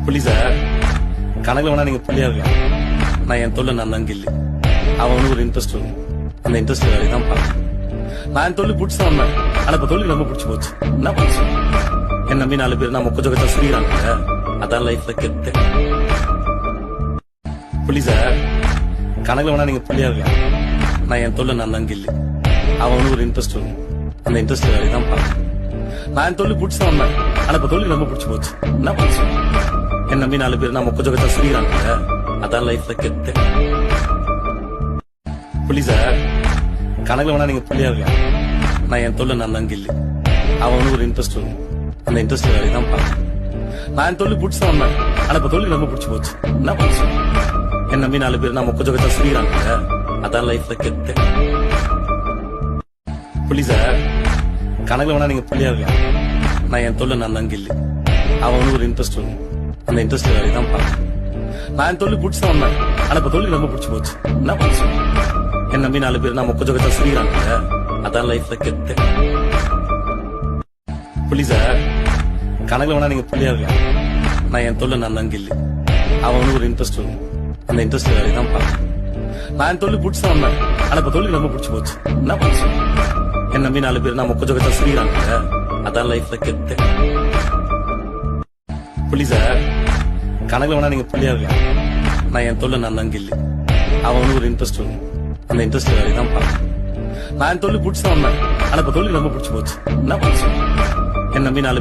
புள்ளி சார், கணக்குல வேணா நீங்க புள்ளியா இருக்கலாம். நான் என் தொழில் நான் தான் கில்லு. அவனுக்கு ஒரு இன்ட்ரெஸ்ட் வரும். அந்த இன்ட்ரெஸ்ட் வேலையை தான் பார்க்கணும். நான் என் தொழில் பிடிச்சா வந்தேன். ஆனா இப்ப தொழில் ரொம்ப பிடிச்சி போச்சு. என்ன பண்ணுச்சு? என் நம்பி 4 பேர் நான் மொக்க ஜோகத்தா சிரிக்கிறாங்க. அதான் லைஃப்ல கெத்து. புள்ளி சார், கணக்குல வேணா நீங்க புள்ளியா இருக்கலாம். நான் என் தொழில் நான் தான் கில்லு. அவனுக்கு ஒரு இன்ட்ரெஸ்ட் வரும். அந்த இன்ட்ரெஸ்ட் வேலையை தான் பார்க்கணும். நான் என் தொழில் பிடிச்சா வந்தேன். ஆனா இப்ப தொழில் ரொம்ப பிடிச்சி போச்சு. என்ன பண்ணுச்சு? என் நம்பி 4 பேர் நான் மொக்க ஜோகத்தா சிரிக்கிறாங்க. அதான் லைஃப்ல கெத்து. புள்ளி சார், கணக்குல வேணா நீங்க புள்ளியா இருக்கலாம். நான் என் தொழில் நான் தான் கில்லு. அவனுக்கு ஒரு இன்ட்ரெஸ்ட் வரும். அந்த இன்ட்ரெஸ்ட் வேலையை தான் பார்க்கணும். நான் என் தொழில் பிடிச்சா வந்தேன். ஆனா இப்ப தொழில் ரொம்ப பிடிச்சி போச்சு. என்ன பண்ணுச்சு? என் நம்பி 4 பேர் நான் மொக்க ஜோகத்தா சிரிக்கிறாங்க. அதான் லைஃப்ல கெத்து. புள்ளி சார், கணக்குல வேணா நீங்க புள்ளியா இருக்கலாம். நான் என் தொழில் நான் தான் கில்லு. அவனுக்கு ஒரு இன்ட்ரெஸ்ட் வரும். அந்த இன்ட்ரெஸ்ட் வேலையை தான் பார்க்கணும். நான் என் தொழில் பிடிச்சா வந்தேன். ஆனா இப்ப தொழில் ரொம்ப பிடிச்சி போச்சு. என்ன பண்ணுச்சு? என் நம்பி 4 பேர் நான் மொக்க ஜோகத்தா சிரிக்கிறாங்க. அதான் லைஃப்ல கெத்து. புள்ளி சார், கணக்குல வேணா நீங்க புள்ளியா இருக்கலாம். நான் என் தொழில் நான் தான் கில்லு. அவனுக்கு ஒரு இன்ட்ரெஸ்ட் வரும். அந்த இன்ட்ரெஸ்ட் வேலையை தான் பார்க்கணும். நான் என் தொழில் பிடிச்சா வந்தேன். ஆனா இப்ப தொழில் ரொம்ப பிடிச்சி போச்சு. என்ன பண்ணுச்சு? என் நம்பி 4 பேர் நான் மொக்க ஜோகத்தா சிரிக்கிறாங்க. அதான் லைஃப்ல கெத்து. புள்ளி சார், கணக்குல வேணா நீங்க புள்ளியா இருக்கலாம். நான் என் தொழில் நான் தான் கில்லு. அவனுக்கு ஒரு இன்ட்ரெஸ்ட் வரும். அந்த இன்ட்ரெஸ்ட் வேலையை தான் பார்க்கணும். நான் என் தொழில் பிடிச்சா வந்தேன். ஆனா இப்ப தொழில் ரொம்ப பிடிச்சி போச்சு. என்ன பண்ணுச்சு? என் நம்பி 4 பேர்